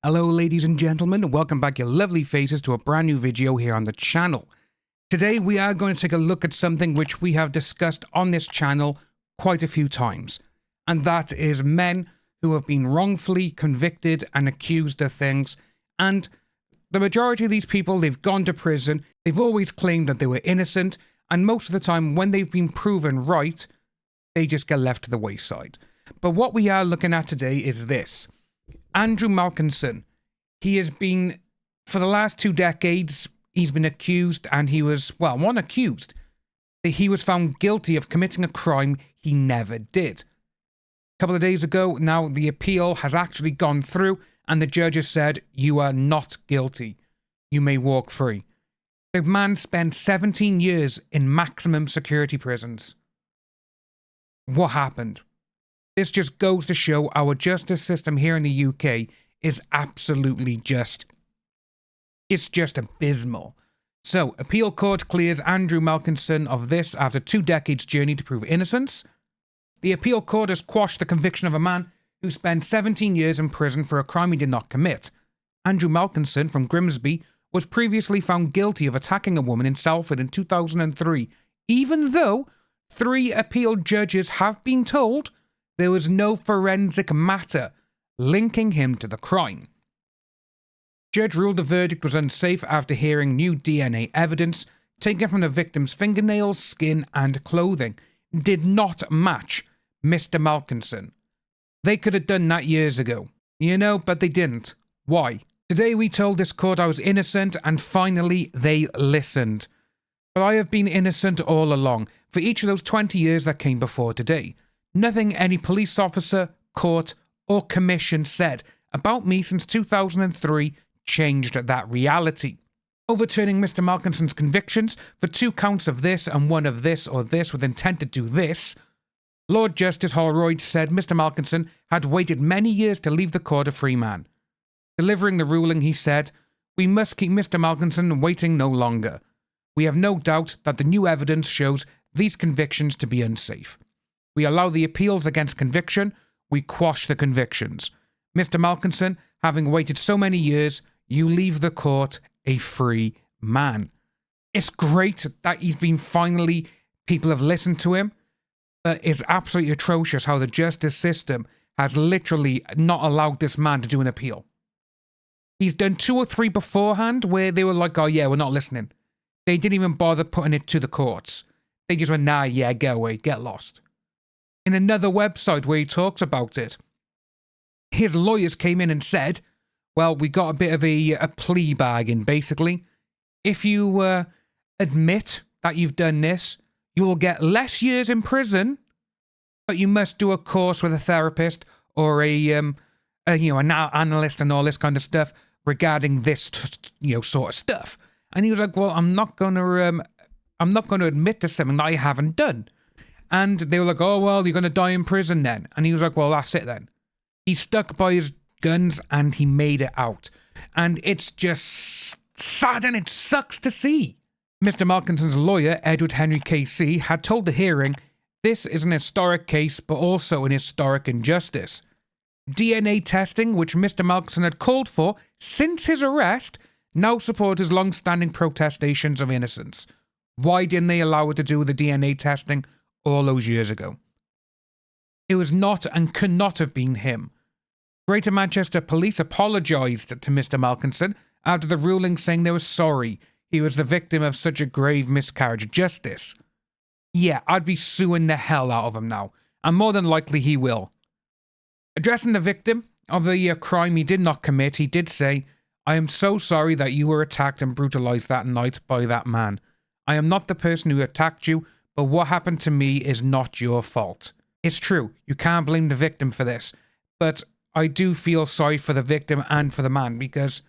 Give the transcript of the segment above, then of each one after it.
Hello ladies and gentlemen, welcome back your lovely faces to a brand new video here on the channel. Today we are going to take a look at something which we have discussed on this channel quite a few times. And that is men who have been wrongfully convicted and accused of things. And the majority of these people, they've gone to prison, they've always claimed that they were innocent, and most of the time when they've been proven right, they just get left to the wayside. But what we are looking at today is this. Andrew Malkinson, he has been, for the last 2 decades, he's been accused, and he was, well, not accused. He was found guilty of committing a crime he never did. A couple of days ago, now the appeal has actually gone through, and the judge has said, you are not guilty. You may walk free. The man spent 17 years in maximum security prisons. What happened? This just goes to show our justice system here in the UK is absolutely it's just abysmal. So, appeal court clears Andrew Malkinson of this after 2 decades journey to prove innocence. The appeal court has quashed the conviction of a man who spent 17 years in prison for a crime he did not commit. Andrew Malkinson from Grimsby was previously found guilty of attacking a woman in Salford in 2003, even though 3 appeal judges have been told there was no forensic matter linking him to the crime. Judge ruled the verdict was unsafe after hearing new DNA evidence taken from the victim's fingernails, skin, and clothing did not match Mr. Malkinson. They could have done that years ago, but they didn't. Why? Today we told this court I was innocent, and finally they listened. But I have been innocent all along, for each of those 20 years that came before today. Nothing any police officer, court, or commission said about me since 2003 changed that reality. Overturning Mr. Malkinson's convictions for 2 counts of this and 1 of this or this with intent to do this, Lord Justice Holroyd said Mr. Malkinson had waited many years to leave the court a free man. Delivering the ruling, he said, "We must keep Mr. Malkinson waiting no longer. We have no doubt that the new evidence shows these convictions to be unsafe. We allow the appeals against conviction. We quash the convictions. Mr. Malkinson, having waited so many years, you leave the court a free man." It's great that he's been finally, people have listened to him, but it's absolutely atrocious how the justice system has literally not allowed this man to do an appeal. He's done 2 or 3 beforehand where they were like, oh yeah, we're not listening. They didn't even bother putting it to the courts. They just went, nah, yeah, get away, get lost. In another website where he talks about it, his lawyers came in and said, well, we got a bit of a plea bargain, basically. If you admit that you've done this, you will get less years in prison, but you must do a course with a therapist or an analyst and all this kind of stuff regarding this, sort of stuff. And he was like, well, I'm not going to admit to something that I haven't done. And they were like, oh, well, you're going to die in prison then. And he was like, well, that's it then. He stuck by his guns and he made it out. And it's just sad and it sucks to see. Mr. Malkinson's lawyer, Edward Henry KC, had told the hearing, this is an historic case, but also an historic injustice. DNA testing, which Mr. Malkinson had called for since his arrest, now supports his long-standing protestations of innocence. Why didn't they allow it to do the DNA testing all those years ago? It was not and could not have been him. Greater Manchester Police apologised to Mr. Malkinson after the ruling, saying they were sorry he was the victim of such a grave miscarriage of justice. Yeah, I'd be suing the hell out of him now, and more than likely he will. Addressing the victim of the crime he did not commit, he did say, I am so sorry that you were attacked and brutalised that night by that man. I am not the person who attacked you, but what happened to me is not your fault. It's true, you can't blame the victim for this, but I do feel sorry for the victim and for the man because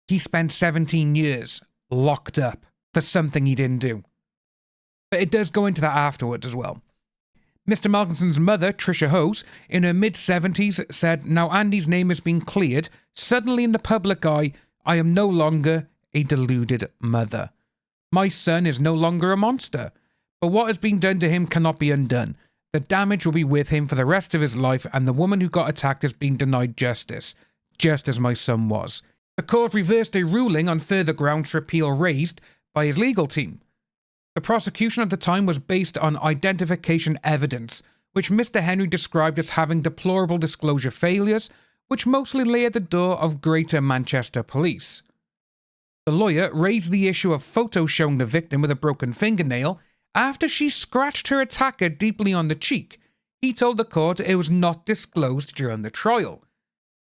he spent 17 years locked up for something he didn't do. But it does go into that afterwards as well. Mr. Malkinson's mother, Tricia Hose, in her mid-70s, said, now Andy's name has been cleared. Suddenly in the public eye, I am no longer a deluded mother. My son is no longer a monster. But what has been done to him cannot be undone. The damage will be with him for the rest of his life, and the woman who got attacked has been denied justice. just as my son was. The court reversed a ruling on further grounds for appeal raised by his legal team. The prosecution at the time was based on identification evidence, which Mr. Henry described as having deplorable disclosure failures, which mostly lay at the door of Greater Manchester Police. The lawyer raised the issue of photos showing the victim with a broken fingernail after she scratched her attacker deeply on the cheek. He told the court it was not disclosed during the trial.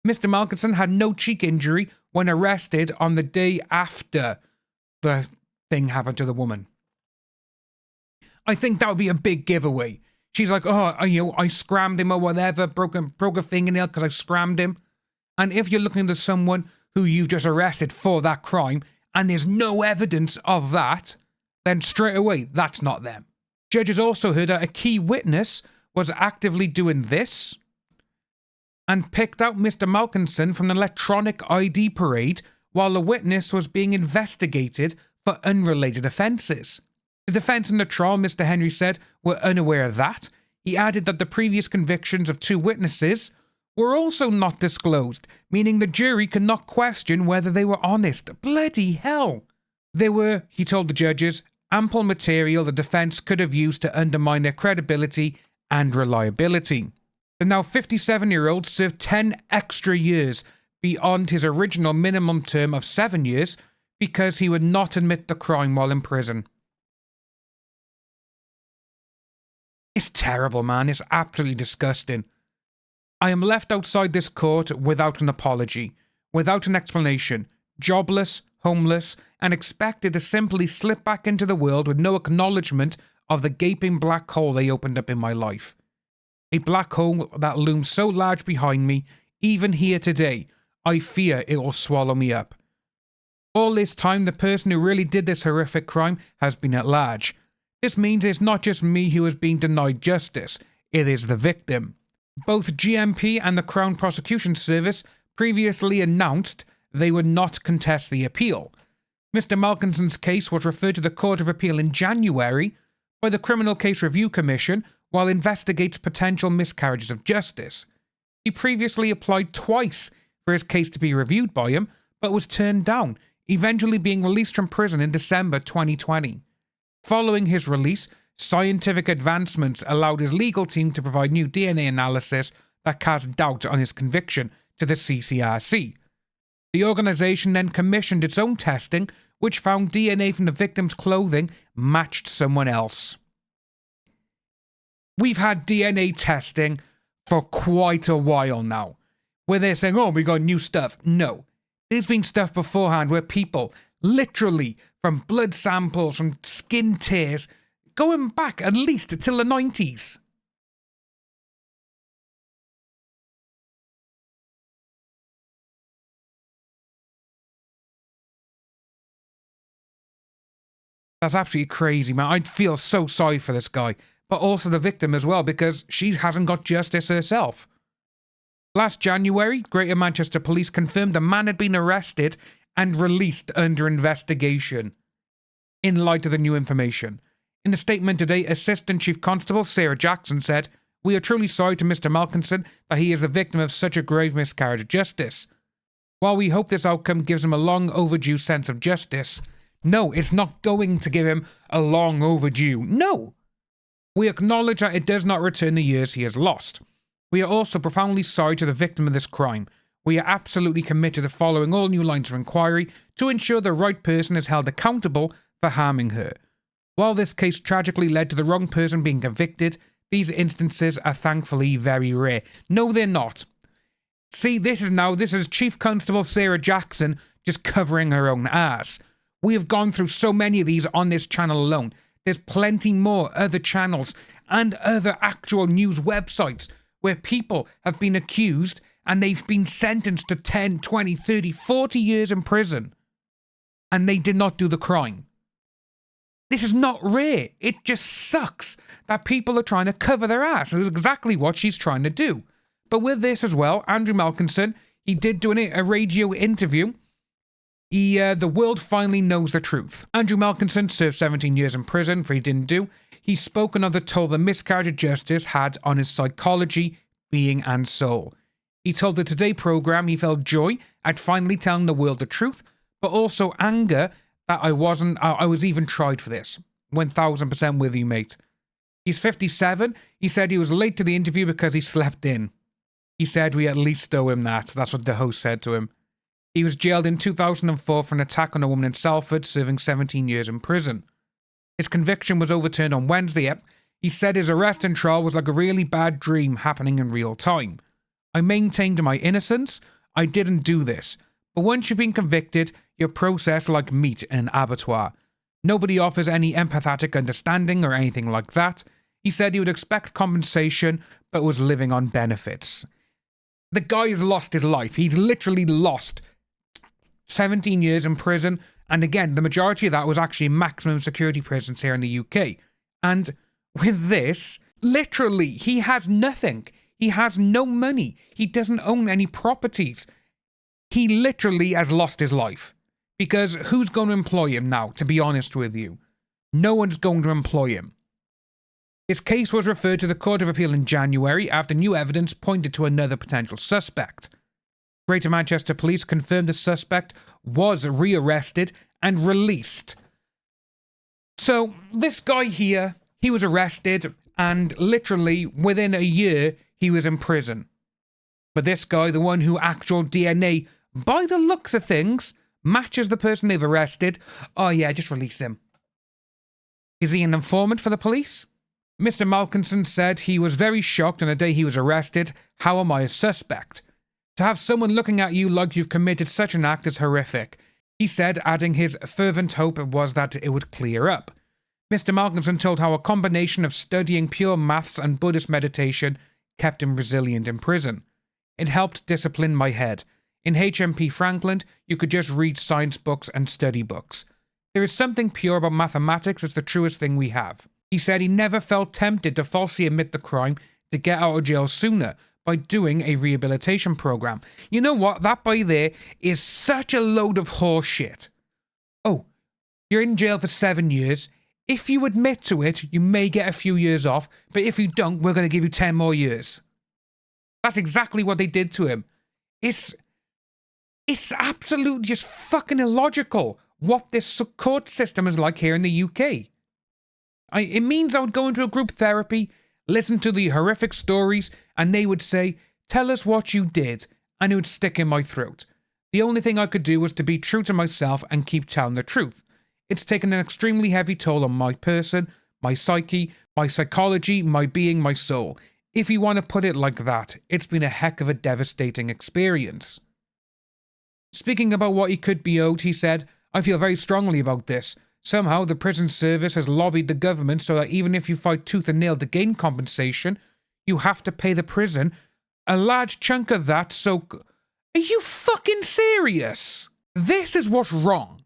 Mr. Malkinson had no cheek injury when arrested on the day after the thing happened to the woman. I think that would be a big giveaway. She's like, oh, I scrammed him or whatever, broke a fingernail because I scrammed him. And if you're looking at someone who you've just arrested for that crime and there's no evidence of that, then straight away, that's not them. Judges also heard that a key witness was actively doing this and picked out Mr. Malkinson from an electronic ID parade while the witness was being investigated for unrelated offences. The defence in the trial, Mr. Henry said, were unaware of that. He added that the previous convictions of 2 witnesses were also not disclosed, meaning the jury could not question whether they were honest. Bloody hell! There were, he told the judges, ample material the defence could have used to undermine their credibility and reliability. The now 57-year-old served 10 extra years beyond his original minimum term of 7 years because he would not admit the crime while in prison. It's terrible, man. It's absolutely disgusting. I am left outside this court without an apology, without an explanation, jobless, homeless, and expected to simply slip back into the world with no acknowledgement of the gaping black hole they opened up in my life. A black hole that looms so large behind me, even here today, I fear it will swallow me up. All this time, the person who really did this horrific crime has been at large. This means it's not just me who is being denied justice, it is the victim. Both GMP and the Crown Prosecution Service previously announced they would not contest the appeal. Mr. Malkinson's case was referred to the Court of Appeal in January by the Criminal Case Review Commission while investigates potential miscarriages of justice. He previously applied twice for his case to be reviewed by him, but was turned down, eventually being released from prison in December 2020. Following his release, scientific advancements allowed his legal team to provide new DNA analysis that cast doubt on his conviction to the CCRC. The organisation then commissioned its own testing, which found DNA from the victim's clothing matched someone else. We've had DNA testing for quite a while now, where they're saying, oh, we got new stuff. No, there's been stuff beforehand where people, literally, from blood samples, from skin tears, going back at least till the 90s. That's absolutely crazy, man. I feel so sorry for this guy, but also the victim as well, because she hasn't got justice herself. Last January, Greater Manchester Police confirmed a man had been arrested and released under investigation in light of the new information. In a statement today, Assistant Chief Constable Sarah Jackson said, "We are truly sorry to Mr. Malkinson that he is a victim of such a grave miscarriage of justice. While we hope this outcome gives him a long overdue sense of justice, no, it's not going to give him a long overdue. No. We acknowledge that it does not return the years he has lost. We are also profoundly sorry to the victim of this crime. We are absolutely committed to following all new lines of inquiry to ensure the right person is held accountable for harming her. While this case tragically led to the wrong person being convicted, these instances are thankfully very rare." No, they're not. See, this is Chief Constable Sarah Jackson just covering her own ass. We have gone through so many of these on this channel alone. There's plenty more other channels and other actual news websites where people have been accused and they've been sentenced to 10, 20, 30, 40 years in prison. And they did not do the crime. This is not rare. It just sucks that people are trying to cover their ass. It was exactly what she's trying to do. But with this as well, Andrew Malkinson, he did do a radio interview. The world finally knows the truth. Andrew Malkinson served 17 years in prison for he didn't do. He's spoken of the toll the miscarriage of justice had on his psychology, being and soul. He told the Today programme he felt joy at finally telling the world the truth, but also anger that I was even tried for this. 1000% with you, mate. He's 57. He said he was late to the interview because he slept in. He said we at least owe him that. That's what the host said to him. He was jailed in 2004 for an attack on a woman in Salford, serving 17 years in prison. His conviction was overturned on Wednesday. He said his arrest and trial was like a really bad dream happening in real time. I maintained my innocence. I didn't do this. But once you've been convicted, you're processed like meat in an abattoir. Nobody offers any empathetic understanding or anything like that. He said he would expect compensation, but was living on benefits. The guy has lost his life. He's literally lost 17 years in prison. And again, the majority of that was actually maximum security prisons here in the UK. And with this, literally, he has nothing. He has no money. He doesn't own any properties. He literally has lost his life. Because who's going to employ him now, to be honest with you? No one's going to employ him. His case was referred to the Court of Appeal in January after new evidence pointed to another potential suspect. Greater Manchester Police confirmed the suspect was rearrested and released. So, this guy here, he was arrested and literally within a year he was in prison. But this guy, the one who actual DNA, by the looks of things, matches the person they've arrested, oh yeah, just release him. Is he an informant for the police? Mr. Malkinson said he was very shocked on the day he was arrested. How am I a suspect? To have someone looking at you like you've committed such an act is horrific. He said, adding his fervent hope was that it would clear up. Mr. Malkinson told how a combination of studying pure maths and Buddhist meditation kept him resilient in prison. It helped discipline my head. In HMP Franklin, you could just read science books and study books. There is something pure about mathematics. It's the truest thing we have. He said he never felt tempted to falsely admit the crime to get out of jail sooner by doing a rehabilitation program. You know what? That by there is such a load of horse shit. Oh, you're in jail for 7 years. If you admit to it, you may get a few years off, but if you don't, we're going to give you 10 more years. That's exactly what they did to him. It's absolutely just fucking illogical what this court system is like here in the UK. It means I would go into a group therapy, listen to the horrific stories, and they would say, tell us what you did, and it would stick in my throat. The only thing I could do was to be true to myself and keep telling the truth. It's taken an extremely heavy toll on my person, my psyche, my psychology, my being, my soul. If you want to put it like that, it's been a heck of a devastating experience. Speaking about what he could be owed, he said, I feel very strongly about this. Somehow, the prison service has lobbied the government so that even if you fight tooth and nail to gain compensation, you have to pay the prison a large chunk of that, so... Are you fucking serious? This is what's wrong.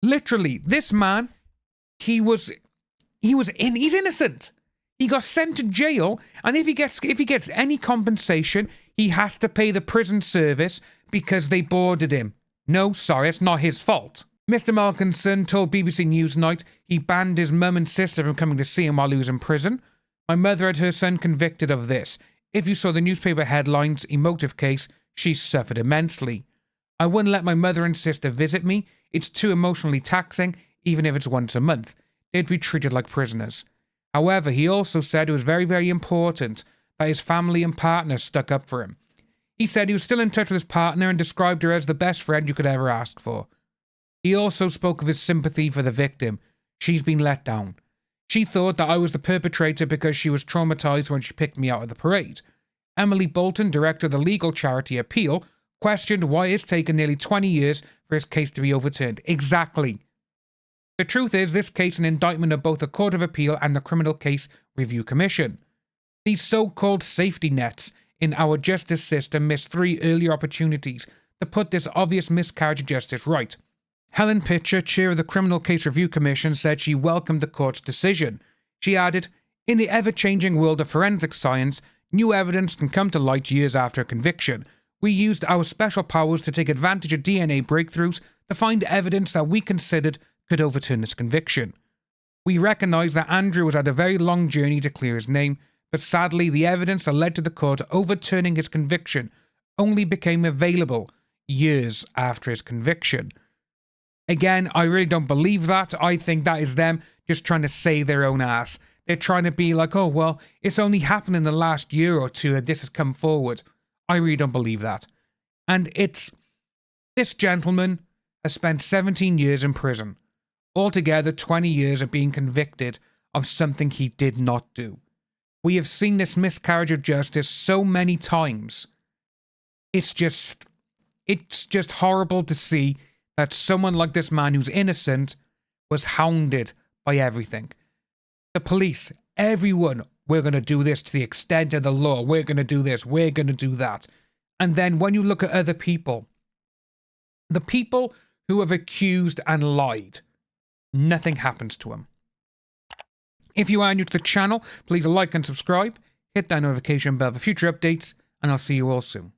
Literally, this man, he's innocent. He got sent to jail, and if he gets any compensation, he has to pay the prison service because they boarded him. No, sorry, it's not his fault. Mr. Malkinson told BBC Newsnight he banned his mum and sister from coming to see him while he was in prison. My mother had her son convicted of this. If you saw the newspaper headlines, emotive case, she suffered immensely. I wouldn't let my mother and sister visit me. It's too emotionally taxing, even if it's once a month. They'd be treated like prisoners. However, he also said it was very, very important that his family and partner stuck up for him. He said he was still in touch with his partner and described her as the best friend you could ever ask for. He also spoke of his sympathy for the victim. She's been let down. She thought that I was the perpetrator because she was traumatized when she picked me out of the parade. Emily Bolton, director of the legal charity Appeal, questioned why it's taken nearly 20 years for his case to be overturned. Exactly. The truth is, this case is an indictment of both the Court of Appeal and the Criminal Case Review Commission. These so-called safety nets in our justice system missed 3 earlier opportunities to put this obvious miscarriage of justice right. Helen Pitcher, chair of the Criminal Case Review Commission, said she welcomed the court's decision. She added, in the ever-changing world of forensic science, new evidence can come to light years after a conviction. We used our special powers to take advantage of DNA breakthroughs to find evidence that we considered could overturn this conviction. We recognise that Andrew has had a very long journey to clear his name, but sadly the evidence that led to the court overturning his conviction only became available years after his conviction. Again, I really don't believe that. I think that is them just trying to save their own ass. They're trying to be like, oh, well, it's only happened in the last year or two that this has come forward. I really don't believe that. And this gentleman has spent 17 years in prison. Altogether, 20 years of being convicted of something he did not do. We have seen this miscarriage of justice so many times. It's just horrible to see that someone like this man who's innocent was hounded by everything. The police, everyone, we're going to do this to the extent of the law. We're going to do this. We're going to do that. And then when you look at other people, the people who have accused and lied, nothing happens to them. If you are new to the channel, please like and subscribe. Hit that notification bell for future updates, and I'll see you all soon.